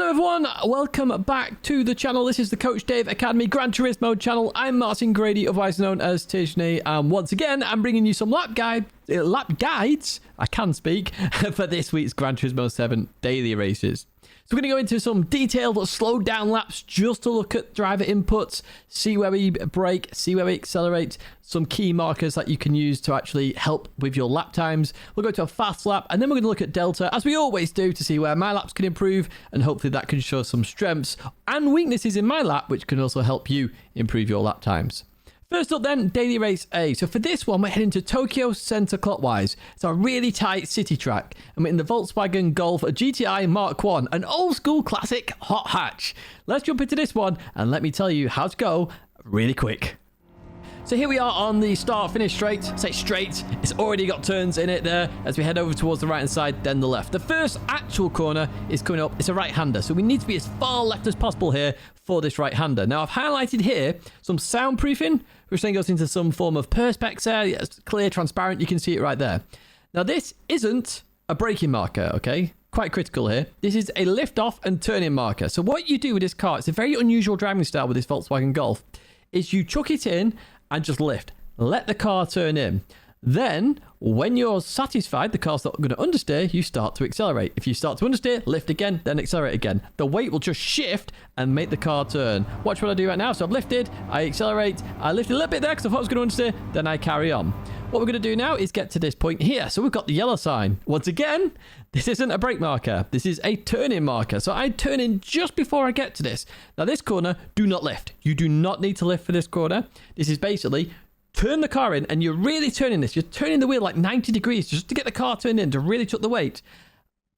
Hello everyone, welcome back to the channel. This is the Coach Dave Academy Gran Turismo channel. I'm Martin Grady, otherwise known as Tishney, and once again I'm bringing you some lap guides, I can speak, for this week's Gran Turismo 7 daily races. So we're going to go into some detailed slowed down laps just to look at driver inputs, see where we brake, see where we accelerate, some key markers that you can use to actually help with your lap times. We'll go to a fast lap and then we're going to look at Delta, as we always do, to see where my laps can improve, and hopefully that can show some strengths and weaknesses in my lap, which can also help you improve your lap times. First up then, daily race A. So for this one, we're heading to Tokyo center clockwise. It's a really tight city track, and we're in the Volkswagen Golf GTI Mark 1, an old school classic hot hatch. Let's jump into this one and let me tell you how to go really quick. So here we are on the start-finish straight. Say straight, it's already got turns in it there as we head over towards the right-hand side, then the left. The first actual corner is coming up. It's a right-hander, so we need to be as far left as possible here for this right-hander. Now, I've highlighted here some soundproofing, which then goes into some form of perspex there. It's clear, transparent. You can see it right there. Now, this isn't a braking marker, okay? Quite critical here. This is a lift-off and turn-in marker. So what you do with this car, it's a very unusual driving style with this Volkswagen Golf, is you chuck it in and just lift. Let the car turn in. Then, when you're satisfied, the car's not going to understeer, you start to accelerate. If you start to understeer, lift again, then accelerate again. The weight will just shift and make the car turn. Watch what I do right now. So I've lifted, I accelerate, I lift a little bit there because I thought I was going to understeer, then I carry on. What we're going to do now is get to this point here. So we've got the yellow sign. Once again, this isn't a brake marker. This is a turn-in marker. So I turn in just before I get to this. Now this corner, do not lift. You do not need to lift for this corner. This is basically turn the car in, and you're really turning this. You're turning the wheel like 90 degrees just to get the car turned in, to really tuck the weight.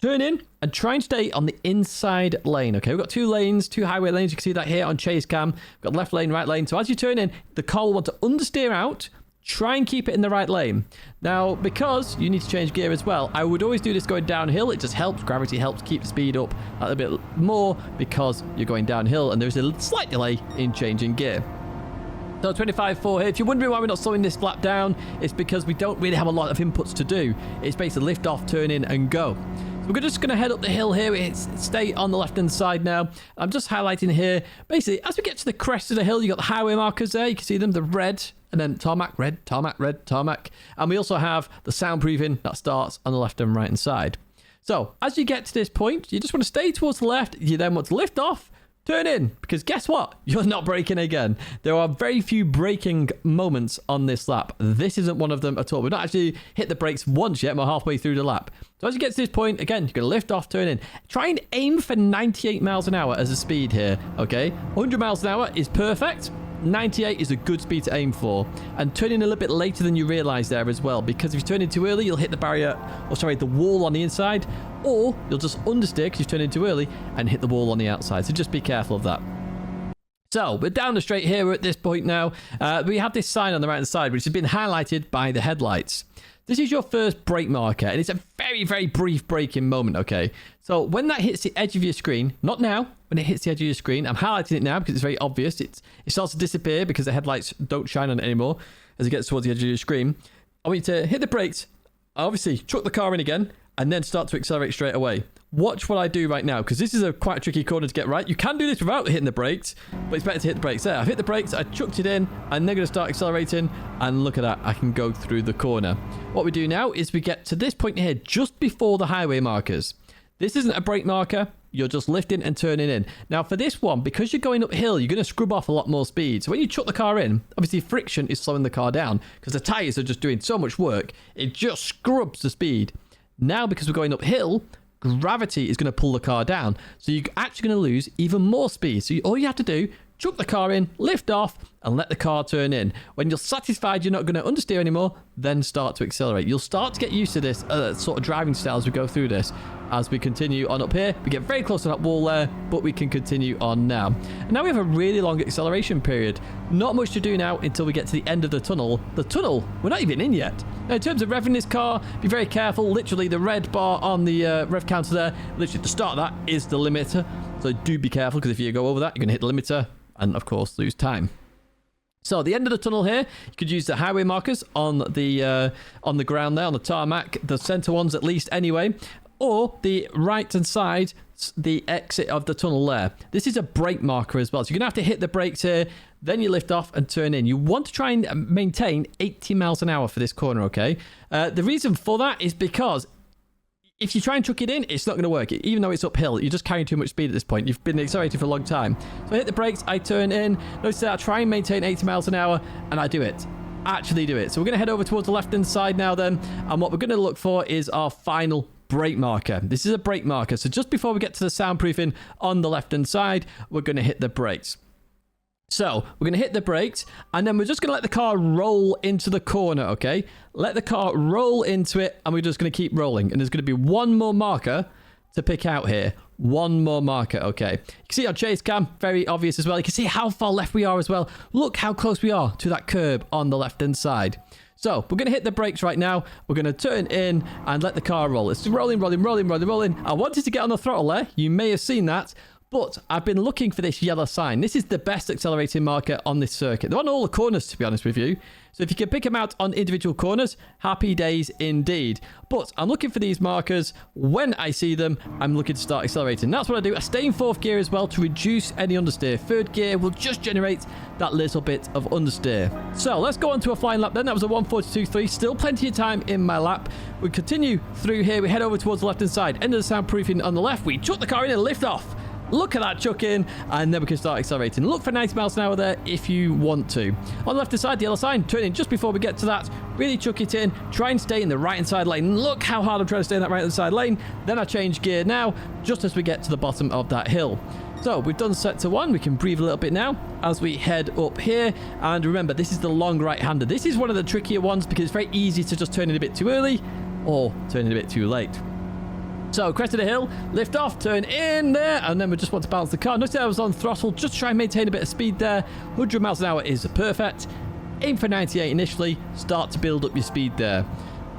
Turn in and try and stay on the inside lane. Okay, we've got two lanes, two highway lanes. You can see that here on chase cam. We've got left lane, right lane. So as you turn in, the car will want to understeer out. Try and keep it in the right lane. Now, because you need to change gear as well, I would always do this going downhill. It just helps. Gravity helps keep the speed up a little bit more because you're going downhill, and there's a slight delay in changing gear. So 25.4 here. If you're wondering why we're not slowing this lap down, it's because we don't really have a lot of inputs to do. It's basically lift off, turn in, and go. So we're just going to head up the hill here. Stay on the left-hand side now. I'm just highlighting here. Basically, as we get to the crest of the hill, you've got the highway markers there. You can see them, the red, and then tarmac, red, tarmac, red, tarmac. And we also have the soundproofing that starts on the left and right-hand side. So as you get to this point, you just want to stay towards the left. You then want to lift off, turn in, because guess what? You're not braking again. There are very few braking moments on this lap. This isn't one of them at all. We've not actually hit the brakes once yet. We're halfway through the lap. So as you get to this point, again, you're going to lift off, turn in. Try and aim for 98 miles an hour as a speed here, okay? 100 miles an hour is perfect. 98 is a good speed to aim for, and turn in a little bit later than you realize there as well, because if you turn in too early, you'll hit the barrier, or sorry, the wall on the inside, or you'll just understeer because you've turned in too early and hit the wall on the outside. So just be careful of that. So we're down the straight here. We're at this point now. We have this sign on the right hand side, which has been highlighted by the headlights. This is your first brake marker, and it's a very, very brief braking moment, okay? So when that hits the edge of your screen, not now, when it hits the edge of your screen, I'm highlighting it now because it's very obvious. It starts to disappear because the headlights don't shine on it anymore as it gets towards the edge of your screen. I want you to hit the brakes, obviously chuck the car in again, and then start to accelerate straight away. Watch what I do right now, because this is quite a tricky corner to get right. You can do this without hitting the brakes, but it's better to hit the brakes there. I've hit the brakes, I chucked it in, and they're going to start accelerating, and look at that, I can go through the corner. What we do now is we get to this point here, just before the highway markers. This isn't a brake marker, you're just lifting and turning in. Now for this one, because you're going uphill, you're going to scrub off a lot more speed. So when you chuck the car in, obviously friction is slowing the car down, because the tyres are just doing so much work, it just scrubs the speed. Now, because we're going uphill, gravity is going to pull the car down. So you're actually going to lose even more speed. So all you have to do, chuck the car in, lift off, and let the car turn in. When you're satisfied you're not going to understeer anymore, then start to accelerate. You'll start to get used to this sort of driving style as we go through this. As we continue on up here, we get very close to that wall there, but we can continue on now. And now we have a really long acceleration period. Not much to do now until we get to the end of the tunnel. The tunnel, we're not even in yet. Now, in terms of revving this car, be very careful. Literally, the red bar on the rev counter there, literally the start of that is the limiter. So do be careful, because if you go over that, you're going to hit the limiter and, of course, lose time. So at the end of the tunnel here, you could use the highway markers on the ground there, on the tarmac, the center ones at least anyway, or the right hand side at the exit of the tunnel there, this is a brake marker as well. So you're going to have to hit the brakes here, then you lift off and turn in. You want to try and maintain 80 miles an hour for this corner, okay? The reason for that is because if you try and chuck it in, it's not going to work. Even though it's uphill, you're just carrying too much speed at this point. You've been accelerating for a long time. So I hit the brakes, I turn in. Notice that I try and maintain 80 miles an hour, and I do it. Actually do it. So we're going to head over towards the left-hand side now then. And what we're going to look for is our final brake marker. This is a brake marker. So just before we get to the soundproofing on the left-hand side, we're going to hit the brakes. So we're going to hit the brakes, and then we're just going to let the car roll into the corner, okay? Let the car roll into it, and we're just going to keep rolling. And there's going to be one more marker to pick out here. One more marker, okay. You can see our chase cam, very obvious as well. You can see how far left we are as well. Look how close we are to that curb on the left-hand side. So we're going to hit the brakes right now. We're going to turn in and let the car roll. It's rolling, rolling, rolling, rolling, rolling. I wanted to get on the throttle there. You may have seen that. But I've been looking for this yellow sign. This is the best accelerating marker on this circuit. They're on all the corners, to be honest with you. So if you can pick them out on individual corners, happy days indeed. But I'm looking for these markers. When I see them, I'm looking to start accelerating. That's what I do. I stay in fourth gear as well to reduce any understeer. Third gear will just generate that little bit of understeer. So let's go on to a flying lap then. That was a 1:42.3. Still plenty of time in my lap. We continue through here. We head over towards the left-hand side. End of the soundproofing on the left. We chuck the car in and lift off. Look at that chuck in, and then we can start accelerating. Look for 90 miles an hour there if you want to. On the left-hand side, the yellow sign, turn in just before we get to that. Really chuck it in. Try and stay in the right-hand side lane. Look how hard I'm trying to stay in that right-hand side lane. Then I change gear now, just as we get to the bottom of that hill. So we've done sector 1. We can breathe a little bit now as we head up here. And remember, this is the long right-hander. This is one of the trickier ones because it's very easy to just turn in a bit too early or turn in a bit too late. So, crest of the hill, lift off, turn in there, and then we just want to balance the car. Notice I was on throttle, just try and maintain a bit of speed there. 100 miles an hour is perfect. Aim for 98 initially, start to build up your speed there.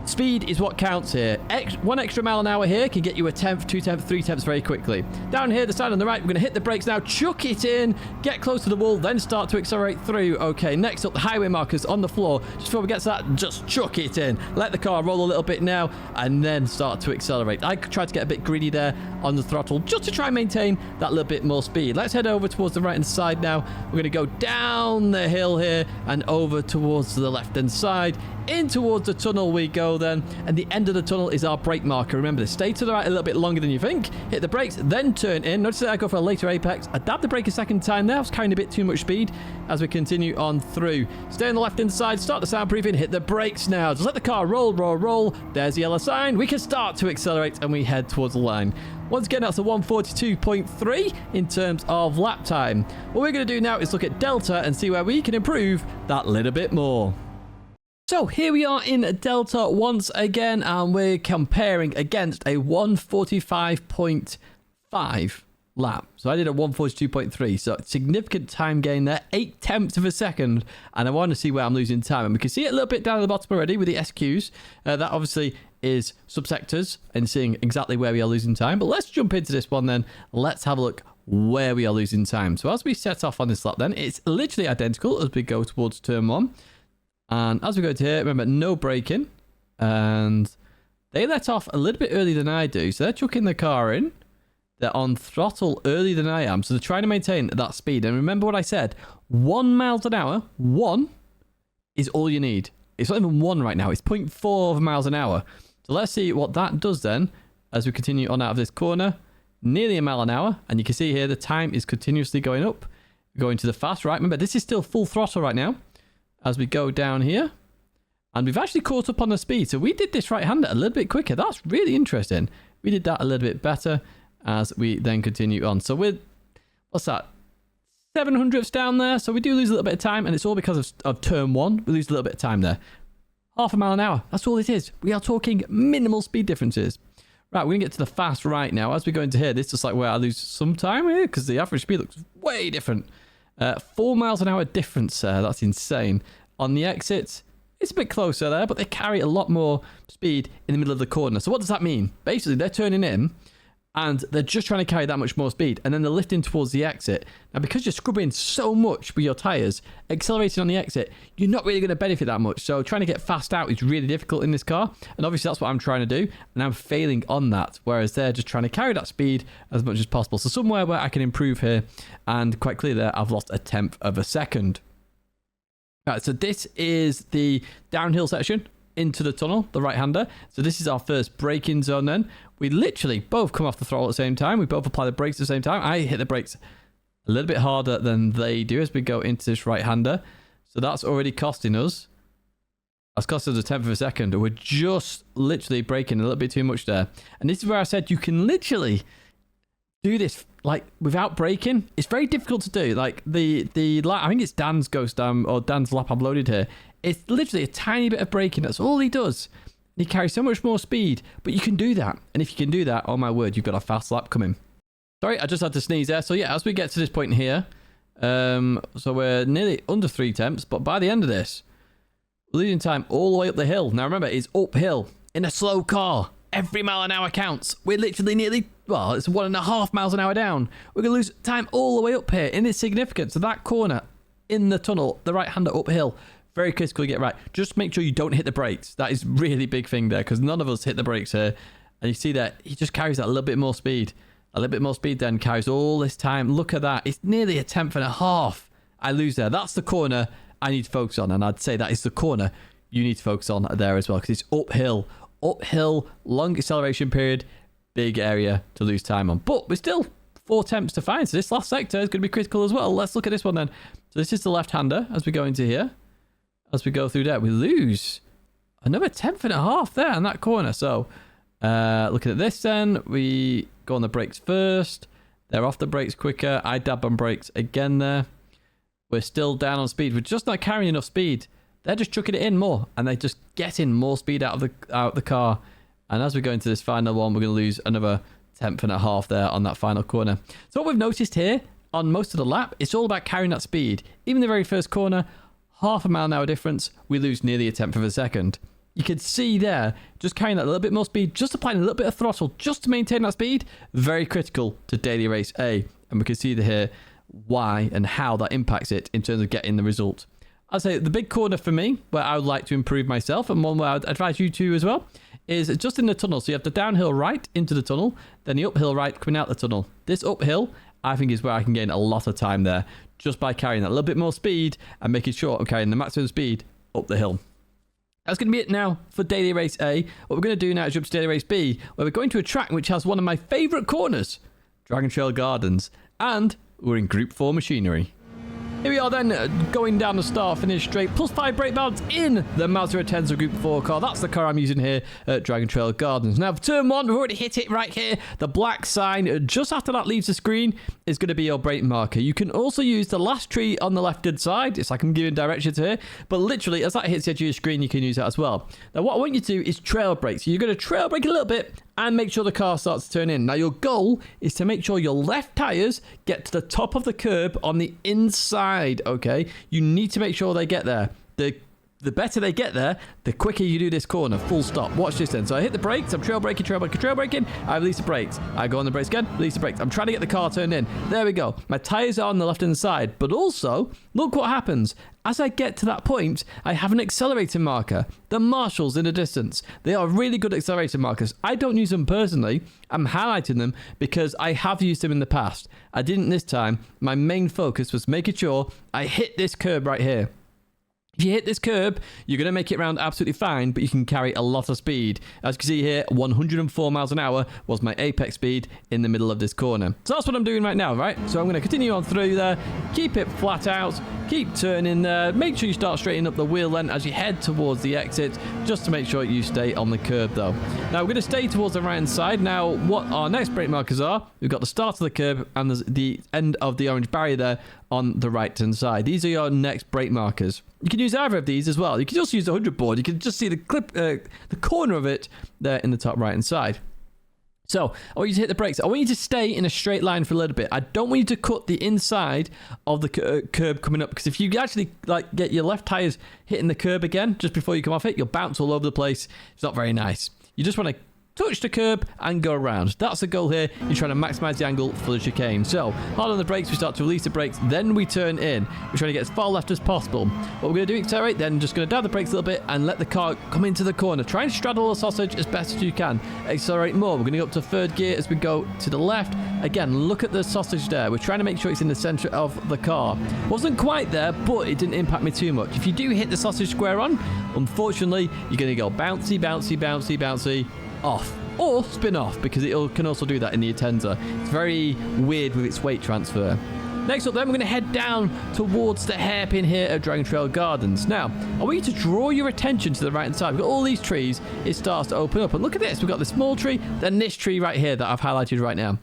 Speed is what counts here. One extra mile an hour here can get you a tenth, 2 tenths, 3 tenths very quickly. Down here, the side on the right, we're going to hit the brakes now, chuck it in, get close to the wall, then start to accelerate through. Okay, next up, the highway markers on the floor. Just before we get to that, just chuck it in. Let the car roll a little bit now, and then start to accelerate. I tried to get a bit greedy there on the throttle, just to try and maintain that little bit more speed. Let's head over towards the right-hand side now. We're going to go down the hill here, and over towards the left-hand side. In towards the tunnel we go then, and the end of the tunnel is our brake marker. Remember to stay to the right a little bit longer than you think, hit the brakes, then turn in. Notice that I go for a later apex. I dabbed the brake a second time there. I was carrying a bit too much speed as we continue on through. Stay on the left hand side, start the soundproofing, hit the brakes now. Just let the car roll, roll, roll. There's the yellow sign. We can start to accelerate and we head towards the line. Once again, that's a 1:42.3 in terms of lap time. What we're going to do now is look at Delta and see where we can improve that little bit more. So here we are in Delta once again, and we're comparing against a 1:45.5 lap. So I did a 1:42.3, so significant time gain there, 8 tenths of a second, and I want to see where I'm losing time. And we can see it a little bit down at the bottom already with the SQs. That obviously is subsectors and seeing exactly where we are losing time. But let's jump into this one then. Let's have a look where we are losing time. So as we set off on this lap then, it's literally identical as we go towards turn 1. And as we go to here, remember, no braking. And they let off a little bit earlier than I do. So they're chucking the car in. They're on throttle earlier than I am. So they're trying to maintain that speed. And remember what I said. 1 miles an hour, 1 is all you need. It's not even 1 right now. It's 0.4 miles an hour. So let's see what that does then as we continue on out of this corner. Nearly a mile an hour. And you can see here the time is continuously going up. Going to the fast, right? Remember, this is still full throttle right now. As we go down here, and we've actually caught up on the speed. So we did this right-hander a little bit quicker. That's really interesting. We did that a little bit better as we then continue on. So we're, what's that? 700ths down there. So we do lose a little bit of time, and it's all because of turn 1. We lose a little bit of time there. 0.5 mile an hour. That's all it is. We are talking minimal speed differences. Right, we're going to get to the fast right now. As we go into here, this is just like where I lose some time here because the average speed looks way different. 4 miles an hour difference there. That's insane. On the exit, it's a bit closer there, but they carry a lot more speed in the middle of the corner. So what does that mean? Basically, they're turning in, and they're just trying to carry that much more speed, and then they're lifting towards the exit. Now, because you're scrubbing so much with your tyres, accelerating on the exit, you're not really going to benefit that much. So trying to get fast out is really difficult in this car, and obviously that's what I'm trying to do, and I'm failing on that, whereas they're just trying to carry that speed as much as possible. So somewhere where I can improve here, and quite clearly there, I've lost 1/10 of a second. All right, so this is the downhill section into the tunnel, the right-hander. So this is our first braking zone then. We literally both come off the throttle at the same time. We both apply the brakes at the same time. I hit the brakes a little bit harder than they do as we go into this right-hander. So that's already costing us. That's cost us 1/10 of a second. We're just literally braking a little bit too much there. And this is where I said you can literally do this like without braking. It's very difficult to do. Like the lap, I think it's Dan's ghost or Dan's lap I've loaded here. It's literally a tiny bit of braking. That's all he does. He carries so much more speed, but you can do that. And if you can do that, oh my word, you've got a fast lap coming. Sorry, I just had to sneeze there. So yeah, as we get to this point here, so we're nearly under 3/10, but by the end of this, we're losing time all the way up the hill. Now remember, it's uphill in a slow car. Every mile an hour counts. We're literally nearly, well, it's 1.5 miles an hour down. We're going to lose time all the way up here, and it's significant. So that corner in the tunnel, the right-hander uphill, very critical to get right. Just make sure you don't hit the brakes. That is really big thing there, because none of us hit the brakes here. And you see that he just carries that a little bit more speed. A little bit more speed then carries all this time. Look at that. It's nearly 1/10.5. I lose there. That's the corner I need to focus on. And I'd say that is the corner you need to focus on there as well, because it's uphill. Uphill, long acceleration period, big area to lose time on. But we're still 4 temps to find. So this last sector is going to be critical as well. Let's look at this one then. So this is the left-hander as we go into here. As we go through there, we lose another 1/10.5 there in that corner. So looking at this then, we go on the brakes first. They're off the brakes quicker. I dab on brakes again there. We're still down on speed. We're just not carrying enough speed. They're just chucking it in more, and they're just getting more speed out of the car. And as we go into this final one, we're going to lose another 1/10.5 there on that final corner. So what we've noticed here on most of the lap, it's all about carrying that speed. Even the very first corner, 0.5 mile an hour difference, we lose nearly 1/10 of a second. You can see there, just carrying that a little bit more speed, just applying a little bit of throttle, just to maintain that speed, very critical to daily race A. And we can see here why and how that impacts it in terms of getting the result. I'd say the big corner for me, where I would like to improve myself, and one where I'd advise you to as well, is just in the tunnel. So you have the downhill right into the tunnel, then the uphill right coming out the tunnel. This uphill, I think, is where I can gain a lot of time there, just by carrying that little bit more speed and making sure I'm carrying the maximum speed up the hill. That's going to be it now for Daily Race A. What we're going to do now is jump to Daily Race B, where we're going to a track which has one of my favourite corners, Dragon Trail Gardens, and we're in Group 4 machinery. Here we are then, going down the start, finish straight, +5 brake balance in the Mazda Atenza Group 4 car. That's the car I'm using here at Dragon Trail Gardens. Now, for turn 1, we've already hit it right here. The black sign just after that leaves the screen is going to be your brake marker. You can also use the last tree on the left-hand side. It's like I'm giving directions here, but literally, as that hits the edge of your screen, you can use that as well. Now, what I want you to do is trail brake. So you're going to trail brake a little bit and make sure the car starts to turn in. Now, your goal is to make sure your left tyres get to the top of the curb on the inside, okay? You need to make sure they get there. The better they get there, the quicker you do this corner, full stop. Watch this then. So I hit the brakes, I'm trail braking, I release the brakes. I go on the brakes again, release the brakes. I'm trying to get the car turned in. There we go. My tyres are on the left-hand side, but also, look what happens. As I get to that point, I have an accelerator marker. The marshals in the distance. They are really good accelerator markers. I don't use them personally. I'm highlighting them because I have used them in the past. I didn't this time. My main focus was making sure I hit this curb right here. If you hit this curb, you're going to make it round absolutely fine, but you can carry a lot of speed. As you can see here, 104 miles an hour was my apex speed in the middle of this corner. So that's what I'm doing right now, right? So I'm going to continue on through there, keep it flat out, keep turning there, make sure you start straightening up the wheel then as you head towards the exit, just to make sure you stay on the curb though. Now we're going to stay towards the right-hand side. Now what our next brake markers are, we've got the start of the curb and there's the end of the orange barrier there on the right-hand side. These are your next brake markers. You can use either of these as well. You can just use the 100 board. You can just see the corner of it there in the top right-hand side. So I want you to hit the brakes. I want you to stay in a straight line for a little bit. I don't want you to cut the inside of the curb coming up, because if you actually like get your left tires hitting the curb again just before you come off it, you'll bounce all over the place. It's not very nice. You just want to touch the curb and go around. That's the goal here. You're trying to maximize the angle for the chicane. So hard on the brakes, we start to release the brakes, then we turn in. We're trying to get as far left as possible. What we're going to do, accelerate, then just going to dab the brakes a little bit and let the car come into the corner. Try and straddle the sausage as best as you can. Accelerate more. We're going to go up to third gear as we go to the left. Again, look at the sausage there. We're trying to make sure it's in the center of the car. Wasn't quite there, but it didn't impact me too much. If you do hit the sausage square on, unfortunately, you're going to go bouncy, bouncy, bouncy, bouncy, off. Or spin off, because it can also do that in the Atenza. It's very weird with its weight transfer. Next up then, we're going to head down towards the hairpin here at Dragon Trail Gardens. Now, I want you to draw your attention to the right hand side. We've got all these trees. It starts to open up. And look at this. We've got the small tree, then this tree right here that I've highlighted right now.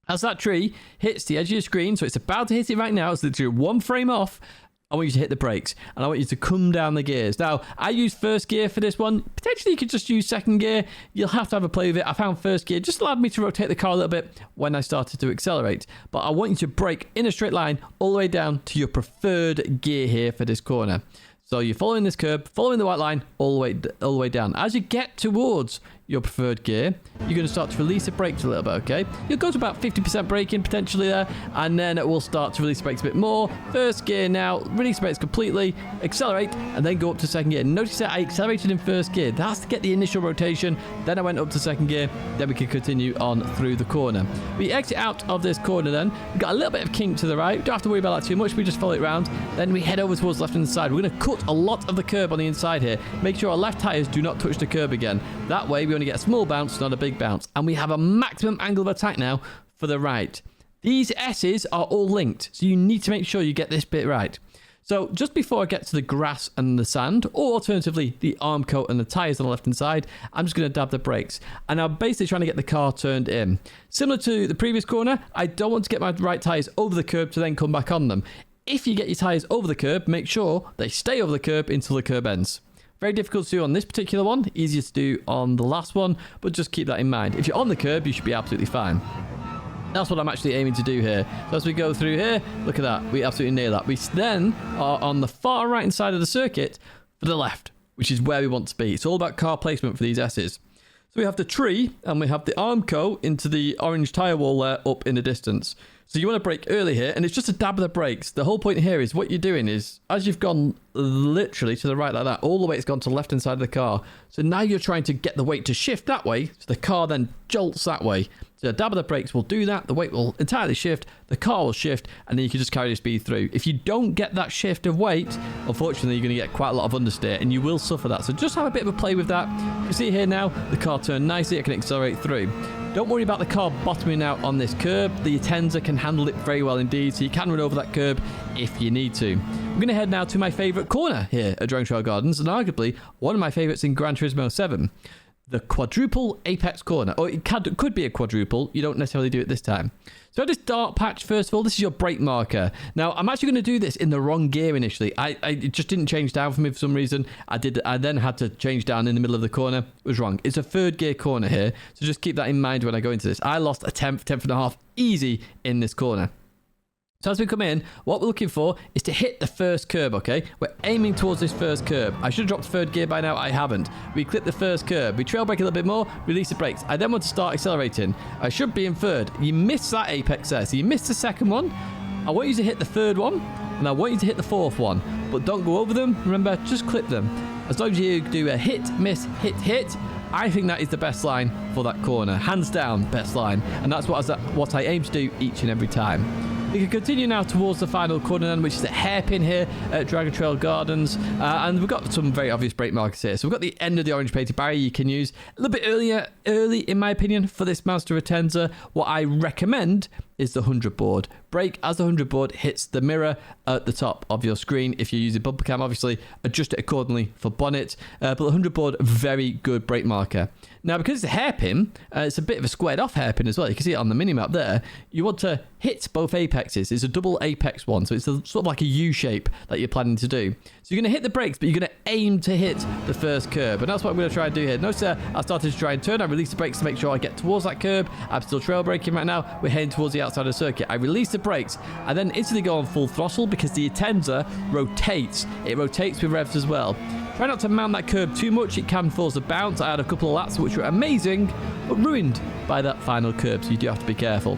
As that tree hits the edge of your screen, so it's about to hit it right now, it's literally one frame off, I want you to hit the brakes, and I want you to come down the gears. Now, I use first gear for this one. Potentially, you could just use second gear. You'll have to have a play with it. I found first gear just allowed me to rotate the car a little bit when I started to accelerate. But I want you to brake in a straight line all the way down to your preferred gear here for this corner. So you're following this curb, following the white line all the way down. As you get towards your preferred gear, you're going to start to release the brakes a little bit, okay? You'll go to about 50% braking potentially there, and then it will start to release the brakes a bit more. First gear now, release the brakes completely, accelerate, and then go up to second gear. Notice that I accelerated in first gear. That's to get the initial rotation. Then I went up to second gear. Then we can continue on through the corner. We exit out of this corner then. We've got a little bit of kink to the right. Don't have to worry about that too much. We just follow it around. Then we head over towards the left-hand side. We're going to cut a lot of the curb on the inside here. Make sure our left tires do not touch the curb again. That way, we only get a small bounce, not a big bounce. And we have a maximum angle of attack now for the right. These S's are all linked, so you need to make sure you get this bit right. So just before I get to the grass and the sand, or alternatively the arm coat and the tyres on the left hand side, I'm just going to dab the brakes. And I'm basically trying to get the car turned in. Similar to the previous corner, I don't want to get my right tyres over the curb to then come back on them. If you get your tyres over the curb, make sure they stay over the curb until the curb ends. Very difficult to do on this particular one, easier to do on the last one, but just keep that in mind. If you're on the curb, you should be absolutely fine. That's what I'm actually aiming to do here. So as we go through here, look at that. We absolutely nail that. We then are on the far right-hand side of the circuit for the left, which is where we want to be. It's all about car placement for these S's. So we have the tree, and we have the arm coat into the orange tyre wall there up in the distance. So you want to brake early here, and it's just a dab of the brakes. The whole point here is what you're doing is, as you've gone literally to the right like that, all the way it's gone to the left-hand side of the car. So now you're trying to get the weight to shift that way, so the car then jolts that way. So a dab of the brakes will do that, the weight will entirely shift, the car will shift, and then you can just carry the speed through. If you don't get that shift of weight, unfortunately, you're going to get quite a lot of understeer, and you will suffer that. So just have a bit of a play with that. You can see here now, the car turned nicely, it can accelerate through. Don't worry about the car bottoming out on this curb. The Atenza can handle it very well indeed, so you can run over that curb if you need to. We're going to head now to my favourite corner here at Dragon Trail Gardens, and arguably one of my favourites in Gran Turismo 7. The quadruple apex corner, or it could be a quadruple. You don't necessarily do it this time. So this dark patch, first of all, this is your brake marker. Now, I'm actually going to do this in the wrong gear initially. It just didn't change down for me for some reason. I then had to change down in the middle of the corner. It was wrong. It's a third gear corner here, so just keep that in mind when I go into this. I lost a tenth and a half easy in this corner. So as we come in, what we're looking for is to hit the first curb, okay? We're aiming towards this first curb. I should have dropped third gear by now. I haven't. We clip the first curb. We trail brake a little bit more, release the brakes. I then want to start accelerating. I should be in third. You missed that apex there. So you missed the second one. I want you to hit the third one, and I want you to hit the fourth one. But don't go over them. Remember, just clip them. As long as you do a hit, miss, hit, hit, I think that is the best line for that corner. Hands down, best line. And that's what I aim to do each and every time. We can continue now towards the final corner then, which is the hairpin here at Dragon Trail Gardens. And we've got some very obvious brake markers here. So we've got the end of the orange painted barrier you can use a little bit early in my opinion, for this Mazda Atenza. What I recommend is the 100 board. Brake as the 100 board hits the mirror at the top of your screen. If you're using bumper cam, obviously adjust it accordingly for bonnet. But the 100 board, very good brake marker. Now, because it's a hairpin, it's a bit of a squared off hairpin as well. You can see it on the mini-map there. You want to hit both apexes. It's a double apex one, so it's sort of like a U shape that you're planning to do. So you're going to hit the brakes, but you're going to aim to hit the first curb. And that's what I'm going to try and do here. Notice I started to try and turn. I released the brakes to make sure I get towards that curb. I'm still trail braking right now. We're heading towards the outside of the circuit. I release the brakes and then instantly go on full throttle because the Atenza rotates. It rotates with revs as well. Try not to mount that curb too much. It can force a bounce. I had a couple of laps which were amazing, but ruined by that final curb, so you do have to be careful.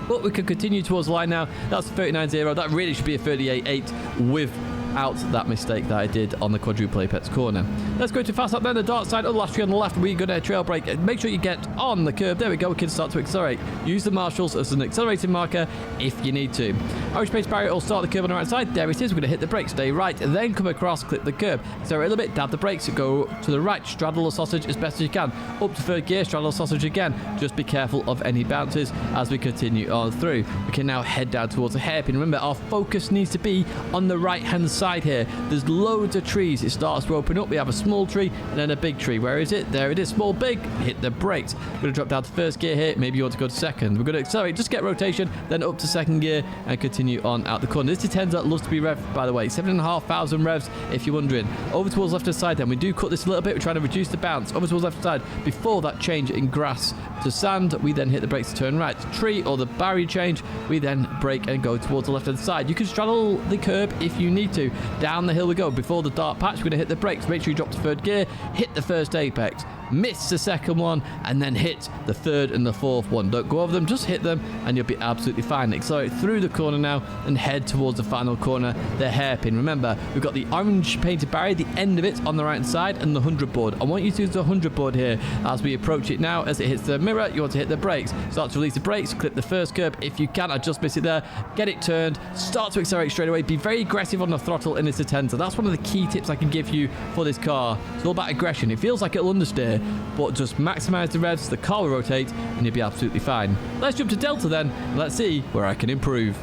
But we can continue towards the line now. That's 39.0. That really should be a 38.8 without that mistake that I did on the quadruple apex corner. Let's go to fast lap then, the dark side of the last tree on the left. We're going to trail brake. Make sure you get on the curb. There we go. We can start to accelerate. Use the marshals as an accelerating marker if you need to. Average pace barrier will start the curb on the right side. There it is. We're going to hit the brake. Stay right. Then come across, clip the curb. Accelerate a little bit. Dab the brakes. Go to the right. Straddle the sausage as best as you can. Up to third gear. Straddle the sausage again. Just be careful of any bounces as we continue on through. We can now head down towards the hairpin. Remember, our focus needs to be on the right-hand side here. There's loads of trees. It starts to open up. We have a small tree and then a big tree. Where is it? There it is. Small, big. Hit the brakes. We're going to drop down to first gear here. Maybe you want to go to second. We're going to accelerate. Just get rotation. Then up to second gear and continue on out the corner. This T10 loves to be revved, by the way. 7,500 revs, if you're wondering. Over towards left-hand side then. We do cut this a little bit. We're trying to reduce the bounce. Over towards left-hand side. Before that change in grass to sand, we then hit the brakes to turn right. Tree or the barrier change, we then brake and go towards the left-hand side. You can straddle the curb if you need to. Down the hill we go. Before the dark patch, we're going to hit the brakes. Make sure you drop to third gear. Hit the first apex. Miss the second one and then hit the third and the fourth one. Don't go over them, just hit them and you'll be absolutely fine. Accelerate through the corner now and head towards the final corner, the hairpin. Remember, we've got the orange painted barrier, the end of it on the right side, and the 100 board. I want you to use the 100 board here as we approach it now. As it hits the mirror, you want to hit the brakes. Start to release the brakes, clip the first curb. If you can, I just miss it there. Get it turned, start to accelerate straight away. Be very aggressive on the throttle in this attempt. So that's one of the key tips I can give you for this car. It's all about aggression. It feels like it'll understeer, but just maximize the revs, the car will rotate, and you'll be absolutely fine. Let's jump to Delta then, and let's see where I can improve.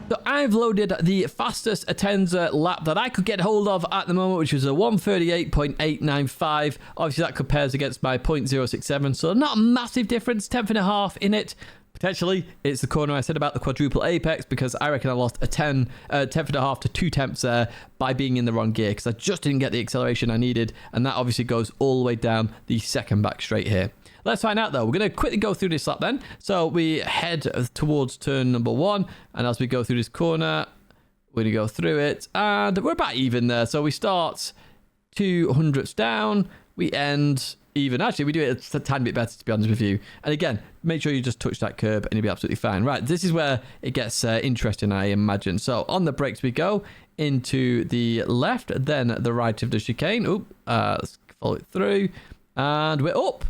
So I've loaded the fastest Atenza lap that I could get hold of at the moment, which was a 1:38.895. Obviously, that compares against my 0.067, so not a massive difference, 10th and a half in it. Potentially, it's the corner I said about the quadruple apex, because I reckon I lost a 10th and a half to 2 tenths there by being in the wrong gear, because I just didn't get the acceleration I needed, and that obviously goes all the way down the second back straight here. Let's find out though. We're going to quickly go through this lap then. So we head towards turn number 1, and as we go through this corner, we're going to go through it, and we're about even there. So we start 200ths down, we end even. Actually, we do it a tiny bit better, to be honest with you. And again, make sure you just touch that curb and you'll be absolutely fine. Right, this is where it gets interesting, I imagine. So on the brakes we go, into the left, then the right of the chicane. Oop, let's follow it through, and we're up.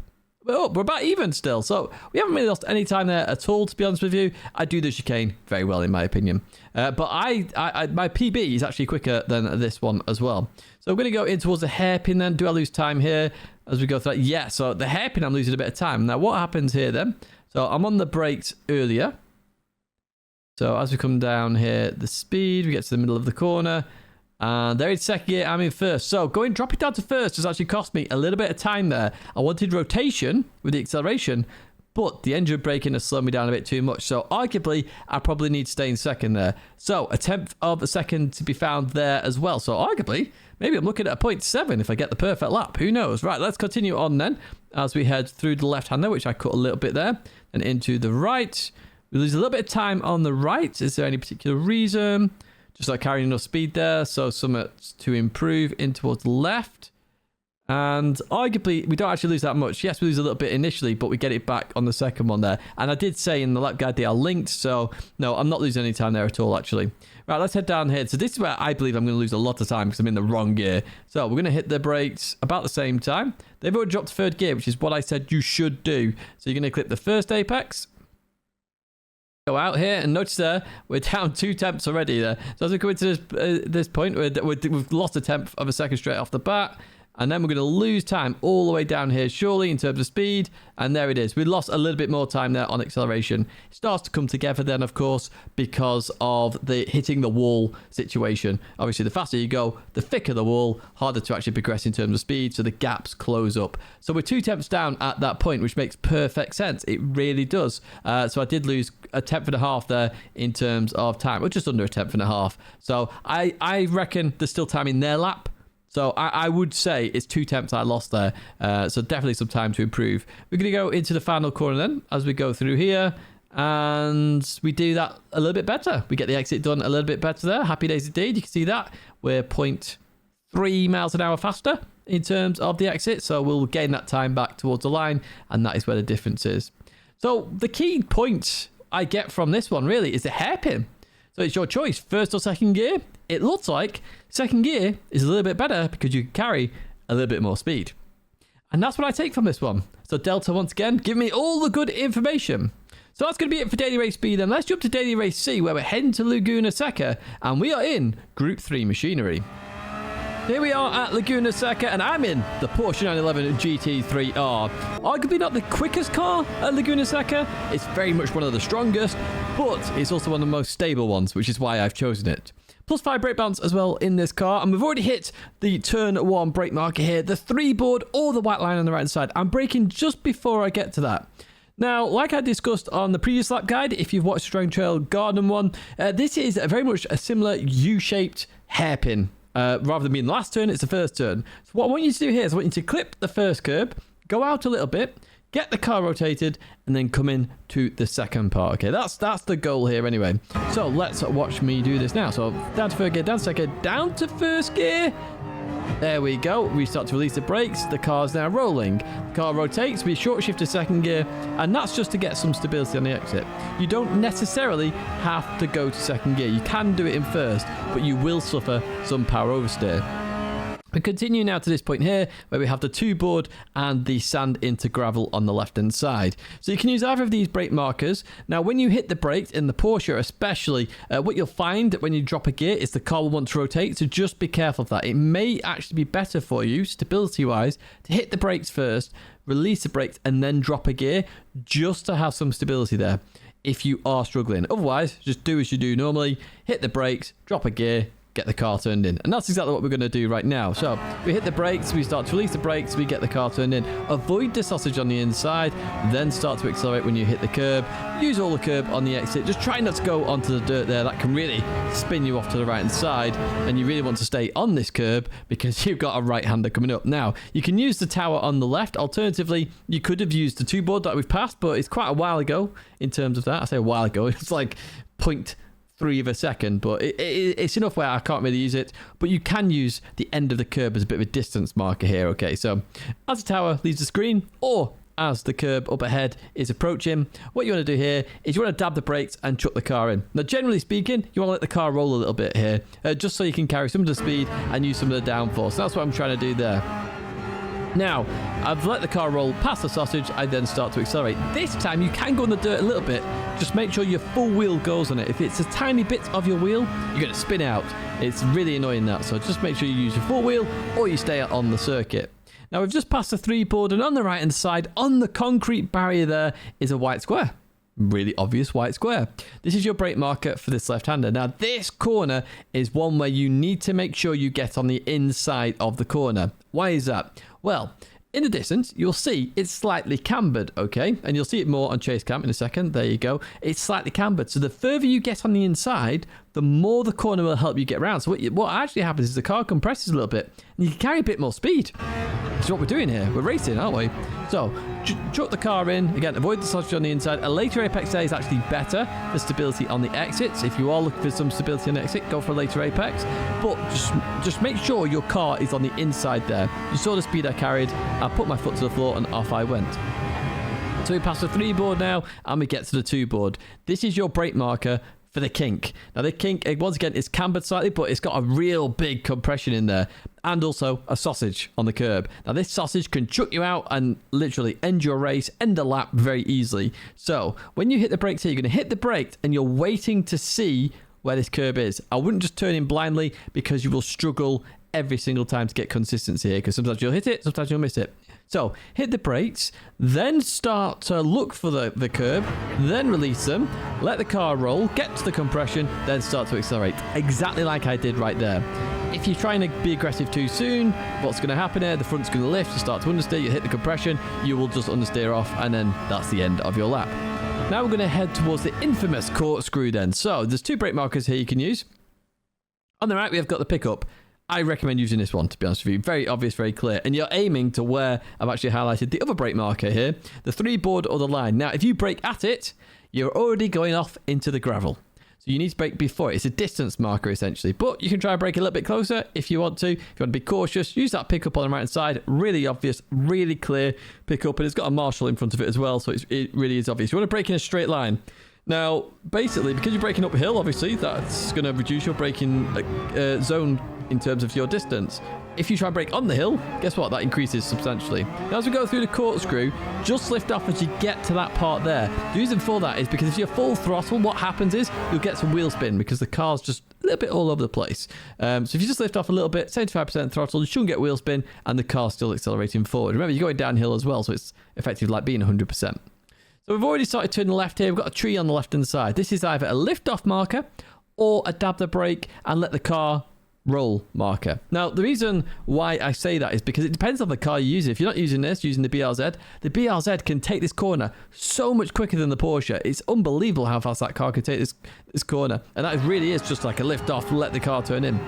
We're about even still, so we haven't really lost any time there at all, to be honest with you. I do the chicane very well, in my opinion. But my PB is actually quicker than this one as well. So we're going to go in towards the hairpin then. Do I lose time here as we go through that? Yeah, so the hairpin, I'm losing a bit of time. Now, what happens here then? So I'm on the brakes earlier. So as we come down here, the speed, we get to the middle of the corner. And there is second gear, I'm in first. So dropping down to first has actually cost me a little bit of time there. I wanted rotation with the acceleration, but the engine braking has slowed me down a bit too much. So arguably, I probably need to stay in second there. So a 10th of a second to be found there as well. So arguably, maybe I'm looking at a 0.7 if I get the perfect lap. Who knows? Right, let's continue on then as we head through the left-hander, which I cut a little bit there, and into the right. We lose a little bit of time on the right. Is there any particular reason? Just like carrying enough speed there, so something to improve in towards the left. And arguably, we don't actually lose that much. Yes, we lose a little bit initially, but we get it back on the second one there. And I did say in the lap guide they are linked, so no, I'm not losing any time there at all, actually. Right, let's head down here. So this is where I believe I'm going to lose a lot of time because I'm in the wrong gear. So we're going to hit the brakes about the same time. They've already dropped to third gear, which is what I said you should do. So you're going to clip the first apex. Go out here and notice there we're down 2 tenths already there. So as we come into this point, we've lost a 10th of a second straight off the bat, and then we're going to lose time all the way down here surely in terms of speed, and there it is. We lost a little bit more time there on acceleration. It starts to come together then, of course, because of the hitting the wall situation. Obviously, the faster you go, the thicker the wall, harder to actually progress in terms of speed, so the gaps close up. So we're 2 tenths down at that point, which makes perfect sense. It really does. So I did lose a 10th and a half there in terms of time, or just under a 10th and a half. So I reckon there's still time in their lap. So I would say it's 2 tenths I lost there. So definitely some time to improve. We're going to go into the final corner then as we go through here. And we do that a little bit better. We get the exit done a little bit better there. Happy days indeed. You can see that. We're 0.3 3 miles an hour faster in terms of the exit. So we'll gain that time back towards the line, and that is where the difference is. So the key point I get from this one really is the hairpin. So it's your choice, first or second gear. It looks like second gear is a little bit better because you can carry a little bit more speed. And that's what I take from this one. So Delta, once again, give me all the good information. So that's going to be it for Daily Race B then. Let's jump to Daily Race C, where we're heading to Laguna Seca, and we are in Group 3 machinery. Here we are at Laguna Seca, and I'm in the Porsche 911 GT3R. Arguably not the quickest car at Laguna Seca. It's very much one of the strongest, but it's also one of the most stable ones, which is why I've chosen it. +5 brake balance as well in this car, and we've already hit the turn 1 brake marker here, the 3 board or the white line on the right side. I'm braking just before I get to that. Now, like I discussed on the previous lap guide, if you've watched the Dragon Trail Garden one, this is very much a similar U-shaped hairpin. Rather than being the last turn, it's the first turn. So what I want you to do here is I want you to clip the first curb, go out a little bit, get the car rotated, and then come in to the second part. Okay, that's the goal here anyway. So let's watch me do this now. So down to third gear, down to second, down to first gear. There we go. We start to release the brakes. The car's now rolling. The car rotates. We short shift to second gear, and that's just to get some stability on the exit. You don't necessarily have to go to second gear. You can do it in first, but you will suffer some power oversteer. We continue now to this point here where we have the 2 board and the sand into gravel on the left hand side. So you can use either of these brake markers. Now when you hit the brakes in the Porsche especially, what you'll find when you drop a gear is the car will want to rotate, so just be careful of that. It may actually be better for you stability wise to hit the brakes first, release the brakes and then drop a gear just to have some stability there if you are struggling. Otherwise, just do as you do normally, hit the brakes, drop a gear, get the car turned in. And that's exactly what we're going to do right now. So we hit the brakes, we start to release the brakes, we get the car turned in. Avoid the sausage on the inside, then start to accelerate when you hit the curb. Use all the curb on the exit. Just try not to go onto the dirt there. That can really spin you off to the right hand side. And you really want to stay on this curb because you've got a right-hander coming up. Now, you can use the tower on the left. Alternatively, you could have used the 2 board that we've passed, but it's quite a while ago in terms of that. I say a while ago. It's like 0.3 of a second, but it's enough where I can't really use it. But you can use the end of the curb as a bit of a distance marker here. Okay, so as the tower leaves the screen, or as the curb up ahead is approaching, what you want to do here is you want to dab the brakes and chuck the car in. Now, generally speaking, you want to let the car roll a little bit here, just so you can carry some of the speed and use some of the downforce. So that's what I'm trying to do there. Now, I've let the car roll past the sausage. I then start to accelerate. This time, you can go in the dirt a little bit. Just make sure your full wheel goes on it. If it's a tiny bit of your wheel, you're going to spin out. It's really annoying that. So just make sure you use your full wheel or you stay on the circuit. Now, we've just passed the 3 board, and on the right-hand side, on the concrete barrier there, is a white square. Really obvious white square. This is your brake marker for this left-hander. Now, this corner is one where you need to make sure you get on the inside of the corner. Why is that? Well, in the distance, you'll see it's slightly cambered, okay? And you'll see it more on chase cam in a second. There you go. It's slightly cambered. So the further you get on the inside, the more the corner will help you get around. So what actually happens is the car compresses a little bit, and you can carry a bit more speed. That's what we're doing here. We're racing, aren't we? So, chuck the car in. Again, avoid the sausage on the inside. A later apex there is actually better for stability on the exits. If you are looking for some stability on the exit, go for a later apex. But just make sure your car is on the inside there. You saw the speed I carried. I put my foot to the floor and off I went. So we pass the 3 board now, and we get to the 2 board. This is your brake marker for the kink. Now the kink, once again, is cambered slightly, but it's got a real big compression in there, and also a sausage on the curb. Now this sausage can chuck you out and literally end your race, end the lap very easily. So when you hit the brakes here, you're going to hit the brakes and you're waiting to see where this curb is. I wouldn't just turn in blindly, because you will struggle every single time to get consistency here, because sometimes you'll hit it, sometimes you'll miss it. So hit the brakes, then start to look for the curb, then release them, let the car roll, get to the compression, then start to accelerate. Exactly like I did right there. If you're trying to be aggressive too soon, what's going to happen here? The front's going to lift, you start to understeer, you hit the compression, you will just understeer off, and then that's the end of your lap. Now we're going to head towards the infamous corkscrew then. So there's 2 brake markers here you can use. On the right, we have got the pickup. I recommend using this one, to be honest with you. Very obvious, very clear. And you're aiming to where I've actually highlighted the other brake marker here, the 3 board or the line. Now, if you brake at it, you're already going off into the gravel. So you need to brake before it. It's a distance marker essentially, but you can try and brake a little bit closer if you want to. If you want to be cautious, use that pickup on the right hand side. Really obvious, really clear pickup, and it's got a marshal in front of it as well, so it really is obvious. You want to brake in a straight line. Now, basically, because you're braking uphill, obviously, that's going to reduce your braking zone in terms of your distance. If you try and brake on the hill, guess what? That increases substantially. Now, as we go through the corkscrew, just lift off as you get to that part there. The reason for that is because if you're full throttle, what happens is you'll get some wheel spin because the car's just a little bit all over the place. So if you just lift off a little bit, 75% throttle, you shouldn't get wheel spin, and the car's still accelerating forward. Remember, you're going downhill as well, so it's effectively like being 100%. So we've already started turning left here. We've got a tree on the left-hand side. This is either a lift-off marker or a dab the brake and let the car roll marker. Now, the reason why I say that is because it depends on the car you use. If you're not using this, using the BRZ can take this corner so much quicker than the Porsche. It's unbelievable how fast that car can take this corner. And that really is just like a lift-off, let the car turn in.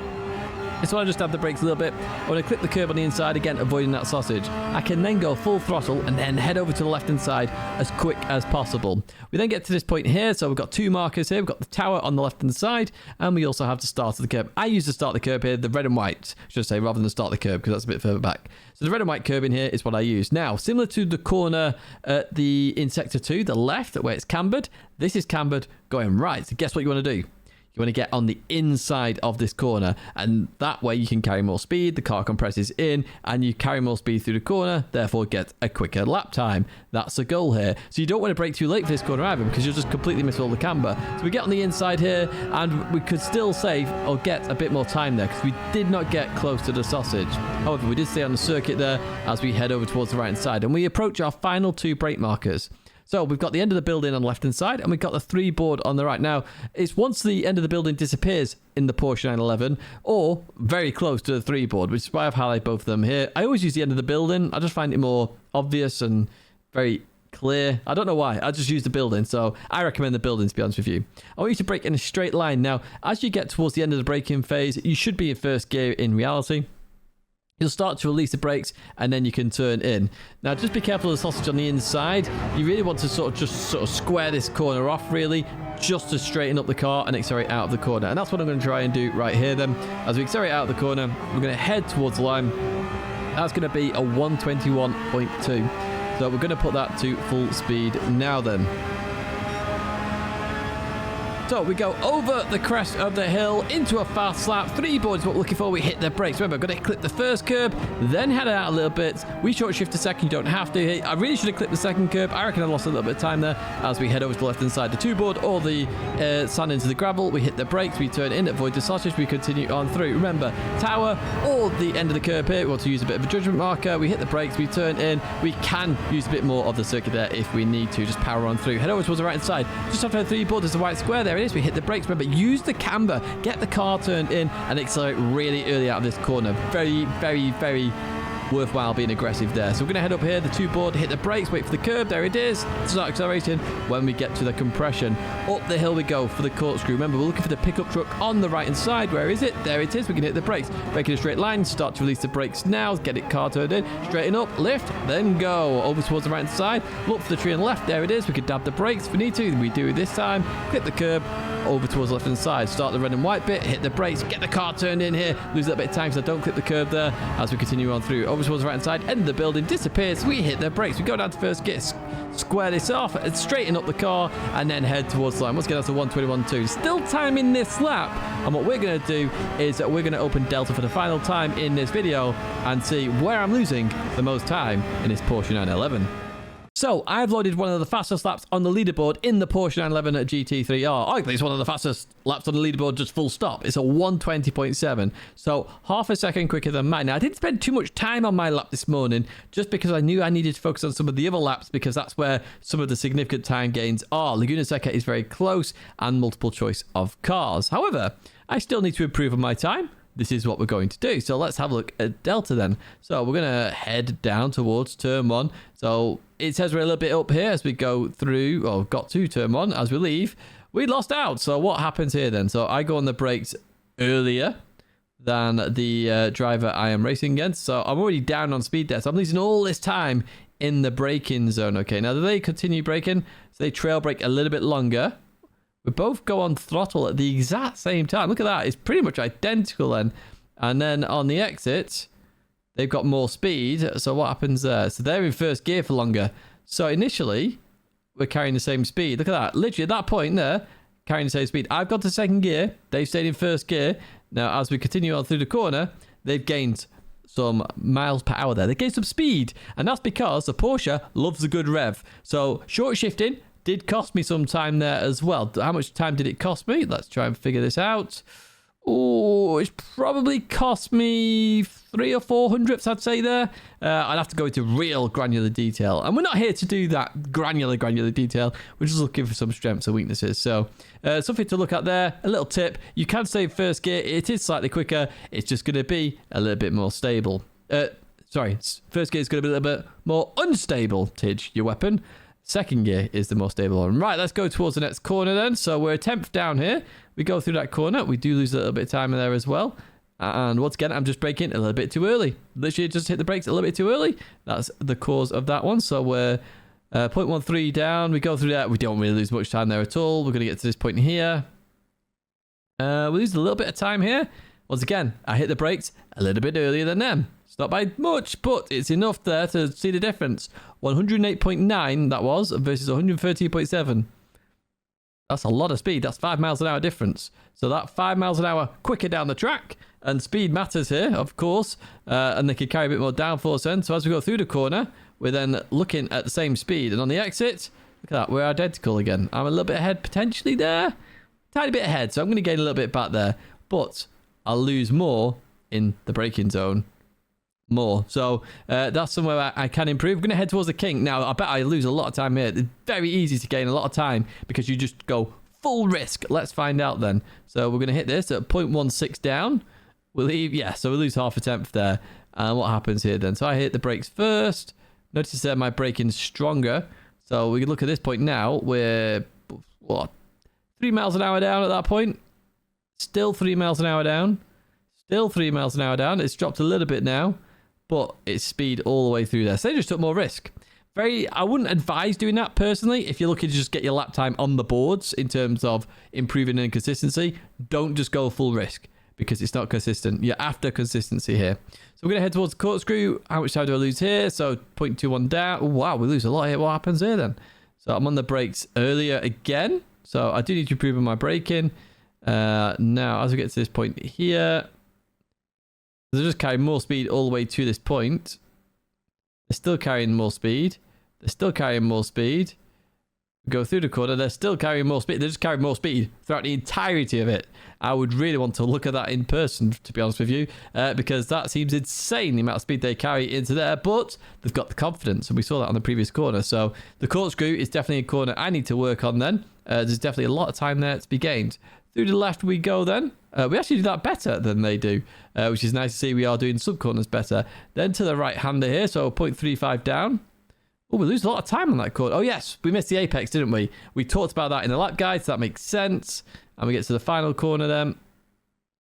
So I just dab the brakes a little bit. I want to clip the curb on the inside, again, avoiding that sausage. I can then go full throttle and then head over to the left-hand side as quick as possible. We then get to this point here, so we've got two markers here. We've got the tower on the left-hand side, and we also have the start of the curb. I use the start of the curb here, the red and white, should I say, rather than the start of the curb, because that's a bit further back. So the red and white curb in here is what I use. Now, similar to the corner in Sector 2, the left, where it's cambered, this is cambered going right. So guess what you want to do? You want to get on the inside of this corner, and that way you can carry more speed, the car compresses in, and you carry more speed through the corner, therefore get a quicker lap time. That's the goal here. So you don't want to brake too late for this corner either, because you'll just completely miss all the camber. So we get on the inside here, and we could still save or get a bit more time there, because we did not get close to the sausage. However, we did stay on the circuit there as we head over towards the right-hand side, and we approach our final two brake markers. So we've got the end of the building on the left-hand side, and we've got the 3 board on the right. Now, it's once the end of the building disappears in the Porsche 911, or very close to the 3 board, which is why I've highlighted both of them here. I always use the end of the building. I just find it more obvious and very clear. I don't know why. I just use the building, so I recommend the building, to be honest with you. I want you to brake in a straight line. Now, as you get towards the end of the braking phase, you should be in first gear in reality. You'll start to release the brakes, and then you can turn in. Now, just be careful of the sausage on the inside. You really want to sort of square this corner off, really, just to straighten up the car and accelerate out of the corner. And that's what I'm going to try and do right here then. As we accelerate out of the corner, we're going to head towards the line. That's going to be a 121.2. So we're going to put that to full speed now then. So we go over the crest of the hill into a fast lap. 3 boards what we're looking for. We hit the brakes. Remember, I've got to clip the first curb, then head out a little bit. We short shift a second. You don't have to. I really should have clipped the second curb. I reckon I lost a little bit of time there as we head over to the left-hand side. The 2 board or the sand into the gravel. We hit the brakes. We turn in, avoid the sausage. We continue on through. Remember, tower or the end of the curb here. We want to use a bit of a judgment marker. We hit the brakes. We turn in. We can use a bit more of the circuit there if we need to. Just power on through. Head over towards the right-hand side. Just after the 3 board, there's a white square there. It is. We hit the brakes. Remember, use the camber, get the car turned in, and accelerate really early out of this corner. Very, very, very worthwhile being aggressive there. So we're going to head up here, the 2 board, hit the brakes, wait for the curb. There it is. Start accelerating when we get to the compression. Up the hill we go for the corkscrew. Remember, we're looking for the pickup truck on the right-hand side. Where is it? There it is. We can hit the brakes. Brake in a straight line. Start to release the brakes now. Get it car turned in. Straighten up, lift, then go. Over towards the right-hand side. Look for the tree on the left. There it is. We could dab the brakes if we need to. We do this time. Clip the curb. Over towards the left-hand side. Start the red and white bit. Hit the brakes. Get the car turned in here. Lose a little bit of time because I don't clip the curb there as we continue on through. Over towards the right-hand side. End of the building. Disappears. We hit the brakes. We go down to first gear. Square this off and straighten up the car and then head towards the line. Once again, that's a 121.2. Still time in this lap. And what we're going to do is we're going to open Delta for the final time in this video and see where I'm losing the most time in this Porsche 911. So, I've loaded one of the fastest laps on the leaderboard in the Porsche 911 at GT3R. I think it's one of the fastest laps on the leaderboard, just full stop. It's a 120.7, so half a second quicker than mine. Now, I didn't spend too much time on my lap this morning, just because I knew I needed to focus on some of the other laps, because that's where some of the significant time gains are. Laguna Seca is very close, and multiple choice of cars. However, I still need to improve on my time. This is what we're going to do. So let's have a look at Delta then. So we're going to head down towards turn 1. So it says we're a little bit up here as we go through, or got to turn 1. As we leave, we lost out. So what happens here then? So I go on the brakes earlier than the driver I am racing against. So I'm already down on speed there. So I'm losing all this time in the braking zone. Okay, now do they continue braking? So they trail brake a little bit longer. We both go on throttle at the exact same time. Look at that. It's pretty much identical then. And then on the exit, they've got more speed. So what happens there? So they're in first gear for longer. So initially, we're carrying the same speed. Look at that. Literally at that point there, carrying the same speed. I've got to second gear. They've stayed in first gear. Now, as we continue on through the corner, they've gained some miles per hour there. They gained some speed. And that's because the Porsche loves a good rev. So short shifting did cost me some time there as well. How much time did it cost me? Let's try and figure this out. Oh, it's probably cost me 3 or 4 hundredths, I'd say there. I'd have to go into real granular detail. And we're not here to do that granular detail. We're just looking for some strengths and weaknesses. So something to look at there. A little tip. You can stay in first gear. It is slightly quicker. It's just going to be a little bit more stable. Sorry, first gear is going to be a little bit more unstable, Tidge, your weapon. Second gear is the more stable one. Right, let's go towards the next corner then. So we're a 10th down here. We go through that corner. We do lose a little bit of time there as well. And once again, I'm just braking a little bit too early. Literally just hit the brakes a little bit too early. That's the cause of that one. So we're 0.13 down. We go through that. We don't really lose much time there at all. We're going to get to this point here. We lose a little bit of time here. Once again, I hit the brakes a little bit earlier than them. It's not by much, but it's enough there to see the difference. 108.9 that was versus 113.7. That's a lot of speed. That's 5 miles an hour difference. So that 5 miles an hour quicker down the track, and speed matters here, of course, and they can carry a bit more downforce then. So as we go through the corner, we're then looking at the same speed. And on the exit, look at that, we're identical again. I'm a little bit ahead potentially there. Tiny bit ahead, so I'm going to gain a little bit back there. But I'll lose more in the braking zone. More. So that's somewhere I can improve. I'm going to head towards the kink. Now, I bet I lose a lot of time here. It's very easy to gain a lot of time because you just go full risk. Let's find out then. So we're going to hit this at 0.16 down. We'll leave, yeah, so we lose half a tenth there. And what happens here then? So I hit the brakes first. Notice that my braking's stronger. So we can look at this point now. We're, what, 3 miles an hour down at that point. Still 3 miles an hour down. Still 3 miles an hour down. It's dropped a little bit now, but it's speed all the way through there. So they just took more risk. I wouldn't advise doing that personally. If you're looking to just get your lap time on the boards in terms of improving in consistency, don't just go full risk because it's not consistent. You're after consistency here. So we're going to head towards the corkscrew. How much time do I lose here? So 0.21 down. Oh, wow, we lose a lot here. What happens here then? So I'm on the brakes earlier again. So I do need to improve on my braking. Now, as we get to this point here, they're just carrying more speed all the way to this point. They're still carrying more speed. They're still carrying more speed. Go through the corner. They're still carrying more speed. They're just carrying more speed throughout the entirety of it. I would really want to look at that in person, to be honest with you, because that seems insane, the amount of speed they carry into there. But they've got the confidence, and we saw that on the previous corner. So the corkscrew is definitely a corner I need to work on then. There's definitely a lot of time there to be gained. Through the left we go then. We actually do that better than they do, which is nice to see. We are doing sub-corners better. Then to the right-hander here, so 0.35 down. Oh, we lose a lot of time on that corner. Oh, yes, we missed the apex, didn't we? We talked about that in the lap guide, so that makes sense. And we get to the final corner then.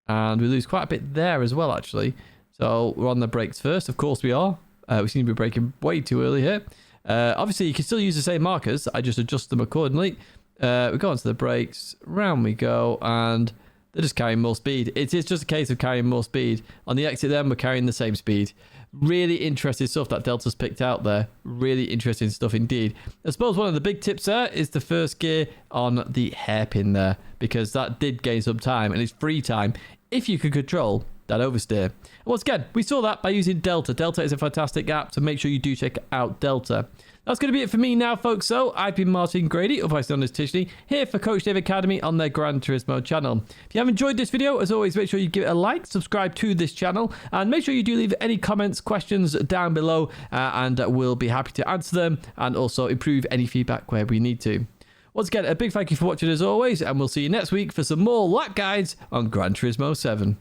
And we lose quite a bit there as well, actually. So we're on the brakes first. Of course we are. We seem to be braking way too early here. Obviously, you can still use the same markers. I just adjust them accordingly. We go onto the brakes. Round we go. And they're just carrying more speed. It is just a case of carrying more speed. On the exit then, we're carrying the same speed. Really interesting stuff that Delta's picked out there. Really interesting stuff indeed. I suppose one of the big tips there is the first gear on the hairpin there, because that did gain some time, and it's free time if you can control that oversteer. And once again, we saw that by using Delta. Delta is a fantastic app, so make sure you do check out Delta. That's going to be it for me now, folks. So I've been Martin Grady, otherwise known as Tishney, here for Coach Dave Academy on their Gran Turismo channel. If you have enjoyed this video, as always, make sure you give it a like, subscribe to this channel, and make sure you do leave any comments, questions down below, and we'll be happy to answer them and also improve any feedback where we need to. Once again, a big thank you for watching as always, and we'll see you next week for some more lap guides on Gran Turismo 7.